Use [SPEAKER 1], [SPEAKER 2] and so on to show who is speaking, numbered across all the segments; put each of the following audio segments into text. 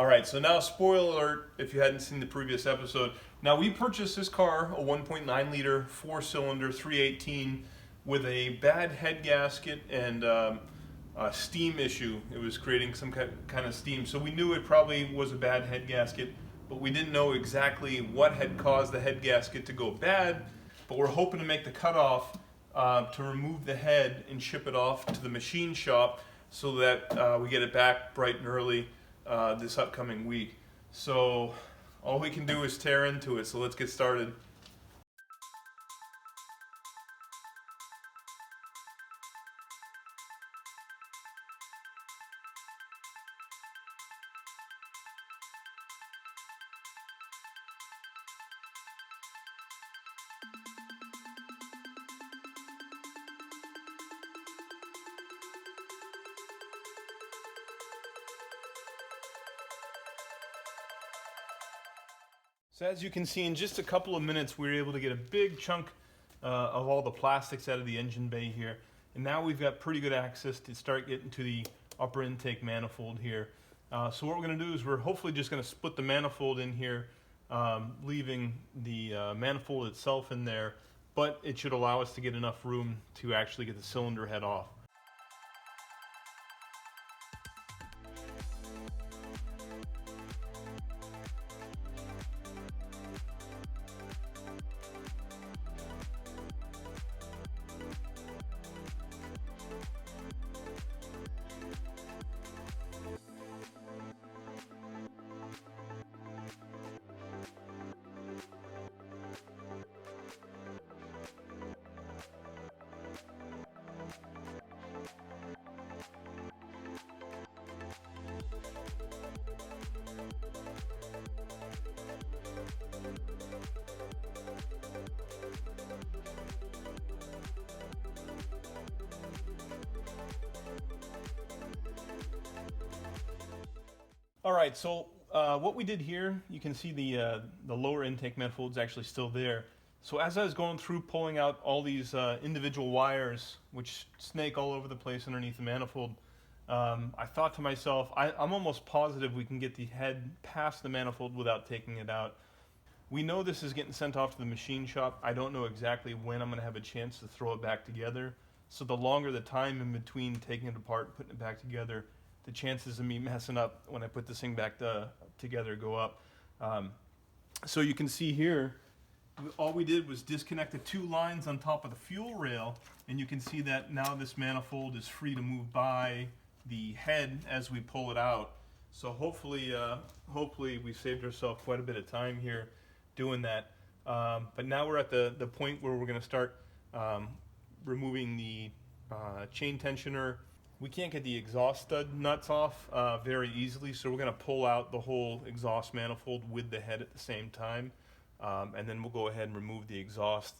[SPEAKER 1] All right, so now spoiler alert if you hadn't seen the previous episode. Now we purchased this car, a 1.9 liter, 4-cylinder, 318, with a bad head gasket and a steam issue. It was creating some kind of steam. So we knew it probably was a bad head gasket, but we didn't know exactly what had caused the head gasket to go bad. But we're hoping to make the cutoff to remove the head and ship it off to the machine shop so that we get it back bright and early this upcoming week. So all we can do is tear into it, so let's get started. So as you can see, in just a couple of minutes, we were able to get a big chunk of all the plastics out of the engine bay here. And now we've got pretty good access to start getting to the upper intake manifold here. So what we're going to do is we're hopefully just going to split the manifold in here, leaving the manifold itself in there, but it should allow us to get enough room to actually get the cylinder head off. All right, so what we did here, you can see the lower intake manifold is actually still there. So as I was going through pulling out all these individual wires, which snake all over the place underneath the manifold, I thought to myself, I'm almost positive we can get the head past the manifold without taking it out. We know this is getting sent off to the machine shop. I don't know exactly when I'm going to have a chance to throw it back together. So the longer the time in between taking it apart, putting it back together, the chances of me messing up when I put this thing back together go up. So you can see here, all we did was disconnect the two lines on top of the fuel rail, and you can see that now this manifold is free to move by the head as we pull it out. So hopefully we saved ourselves quite a bit of time here doing that. But now we're at the point where we're going to start removing the chain tensioner. We can't get the exhaust stud nuts off very easily, so we're going to pull out the whole exhaust manifold with the head at the same time, and then we'll go ahead and remove the exhaust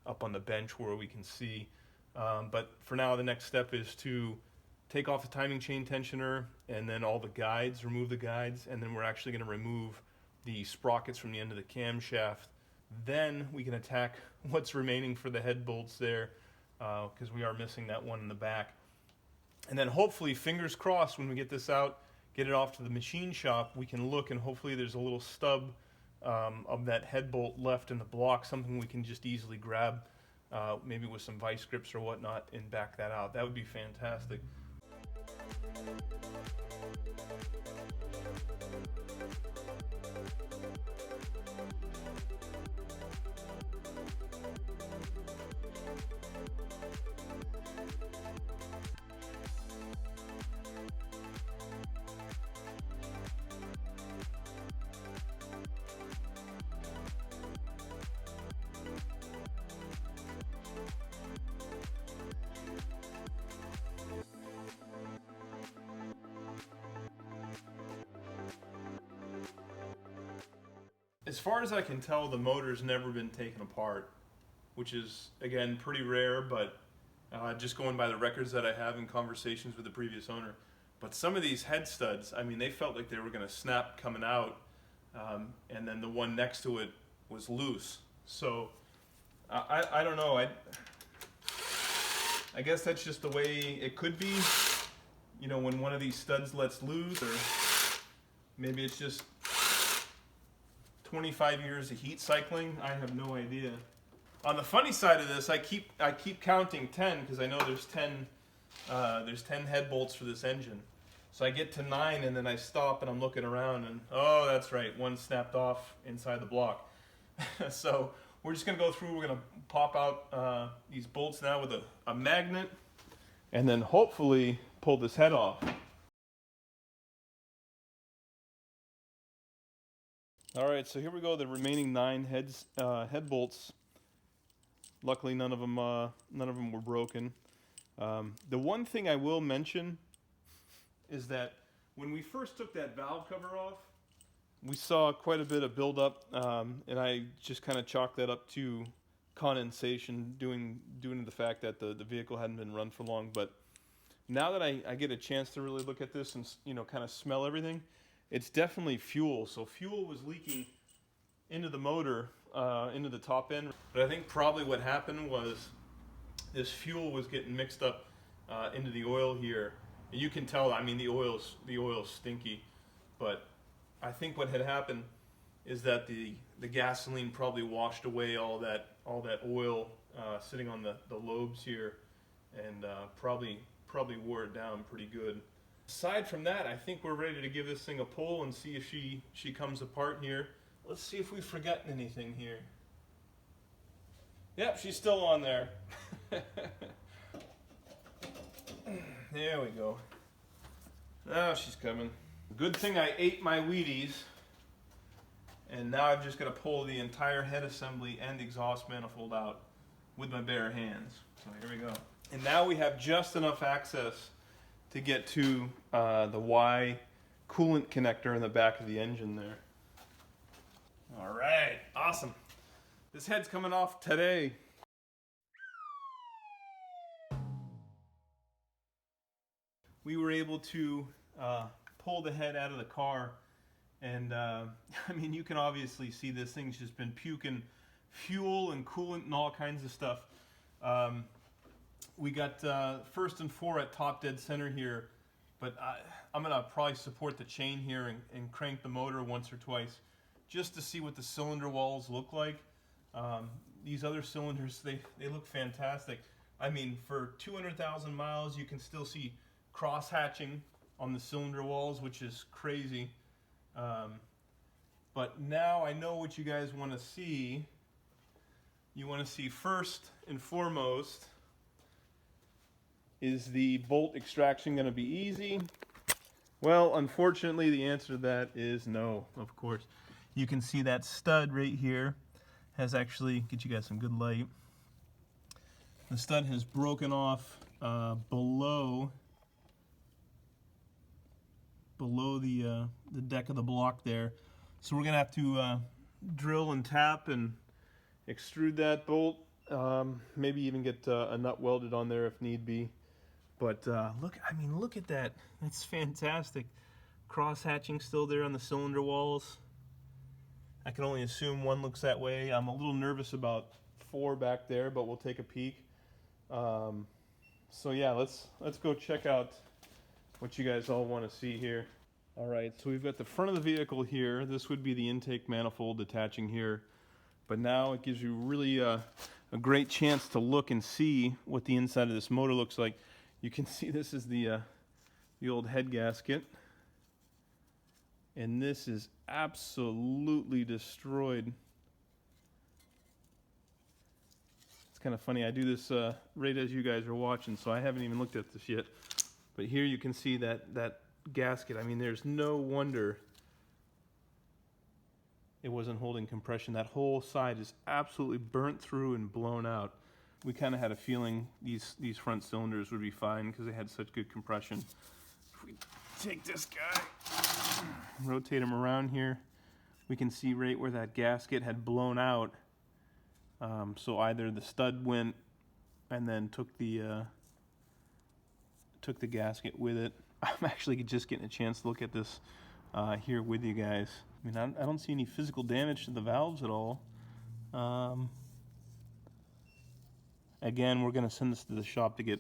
[SPEAKER 1] up on the bench where we can see. But for now, the next step is to take off the timing chain tensioner and then all the guides, remove the guides, and then we're actually going to remove the sprockets from the end of the camshaft. Then we can attack what's remaining for the head bolts there, because we are missing that one in the back. And then hopefully, fingers crossed, when we get this out, get it off to the machine shop, we can look and hopefully there's a little stub of that head bolt left in the block, something we can just easily grab, maybe with some vice grips or whatnot, and back that out. That would be fantastic. As far as I can tell, the motor's never been taken apart, which is, again, pretty rare, but just going by the records that I have in conversations with the previous owner. But some of these head studs, I mean, they felt like they were going to snap coming out, and then the one next to it was loose. So I don't know. I guess that's just the way it could be. You know, when one of these studs lets loose, Maybe it's just 25 years of heat cycling. I have no idea. On the funny side of this, I keep counting 10 because I know there's 10 head bolts for this engine. So I get to 9 and then I stop and I'm looking around and oh, that's right, one snapped off inside the block. So we're just gonna go through. We're gonna pop out these bolts now with a magnet, and then hopefully pull this head off. All right, so here we go. The remaining 9 head bolts. Luckily, none of them were broken. The one thing I will mention is that when we first took that valve cover off, we saw quite a bit of buildup, and I just kind of chalked that up to condensation, due to the fact that the vehicle hadn't been run for long. But now that I get a chance to really look at this and kind of smell everything, it's definitely fuel. So fuel was leaking into the motor, into the top end. But I think probably what happened was this fuel was getting mixed up into the oil here. And you can tell, I mean, the oil's stinky. But I think what had happened is that the gasoline probably washed away all that oil sitting on the lobes here, and probably wore it down pretty good. Aside from that, I think we're ready to give this thing a pull and see if she comes apart here. Let's see if we've forgotten anything here. Yep, she's still on there. There we go. Now she's coming. Good thing I ate my Wheaties, and now I've just got to pull the entire head assembly and exhaust manifold out with my bare hands. So here we go. And now we have just enough access to get to the Y coolant connector in the back of the engine there. All right, awesome. This head's coming off today. We were able to pull the head out of the car, and I mean, you can obviously see this thing's just been puking fuel and coolant and all kinds of stuff. We got first and 4 at top dead center here, but I'm gonna probably support the chain here and crank the motor once or twice just to see what the cylinder walls look like. These other cylinders, they look fantastic. I mean, for 200,000 miles, you can still see cross hatching on the cylinder walls, which is crazy. But now I know what you guys want to see. You want to see first and foremost, is the bolt extraction going to be easy? Well, unfortunately, the answer to that is no, of course. You can see that stud right here has actually, get you guys some good light. The stud has broken off below the deck of the block there. So we're gonna have to drill and tap and extrude that bolt. Maybe even get a nut welded on there if need be. But look at that. That's fantastic. Cross hatching still there on the cylinder walls. I can only assume one looks that way. I'm a little nervous about 4 back there, but we'll take a peek. So yeah, let's go check out what you guys all want to see here. All right, so we've got the front of the vehicle here. This would be the intake manifold attaching here. But now it gives you really a great chance to look and see what the inside of this motor looks like. You can see this is the old head gasket. And this is absolutely destroyed. It's kind of funny, I do this right as you guys are watching, so I haven't even looked at this yet. But here you can see that gasket. I mean, there's no wonder it wasn't holding compression. That whole side is absolutely burnt through and blown out. We kind of had a feeling these front cylinders would be fine because they had such good compression. If we take this guy, rotate him around here, we can see right where that gasket had blown out. So either the stud went and then took the gasket with it. I'm actually just getting a chance to look at this here with you guys. I mean, I don't see any physical damage to the valves at all. Again, we're going to send this to the shop to get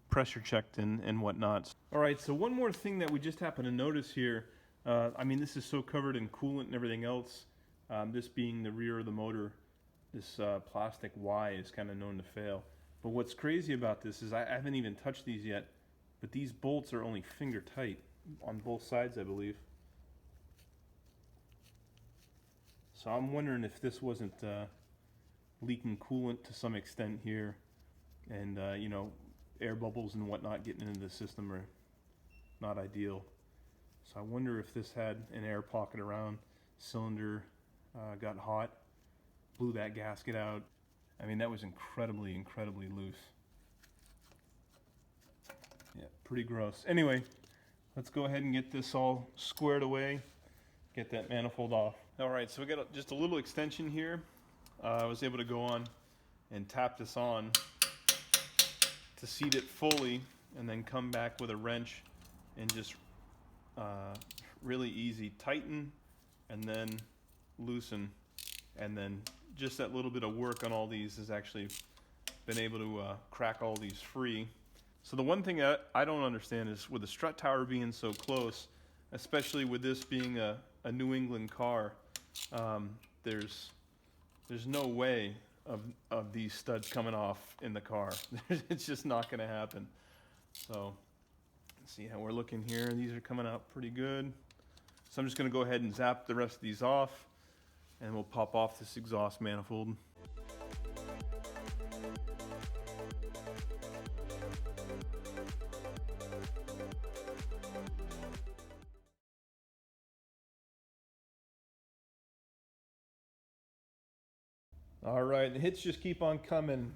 [SPEAKER 1] pressure checked and whatnot. All right, so one more thing that we just happened to notice here. I mean, this is so covered in coolant and everything else. This being the rear of the motor, this plastic Y is kind of known to fail. But what's crazy about this is I haven't even touched these yet, but these bolts are only finger tight on both sides, I believe. So I'm wondering if this wasn't leaking coolant to some extent here, and you know, air bubbles and whatnot getting into the system are not ideal. So I wonder if this had an air pocket around, cylinder got hot, blew that gasket out. I mean, that was incredibly loose. Yeah, pretty gross. Anyway, let's go ahead and get this all squared away, get that manifold off. All right, so we got just a little extension here. I was able to go on and tap this on to seat it fully, and then come back with a wrench and just really easy tighten and then loosen, and then just that little bit of work on all these has actually been able to crack all these free. So the one thing that I don't understand is, with the strut tower being so close, especially with this being a New England car, there's no way of these studs coming off in the car. It's just not going to happen. So let's see how we're looking here. These are coming out pretty good. So I'm just going to go ahead and zap the rest of these off, and we'll pop off this exhaust manifold. All right, the hits just keep on coming.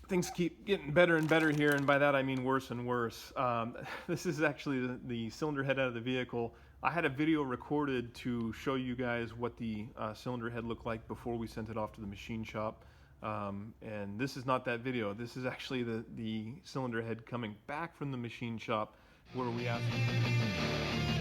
[SPEAKER 1] Things keep getting better and better here, and by that I mean worse and worse. This is actually the cylinder head out of the vehicle. I had a video recorded to show you guys what the cylinder head looked like before we sent it off to the machine shop. And this is not that video. This is actually the cylinder head coming back from the machine shop where we asked them.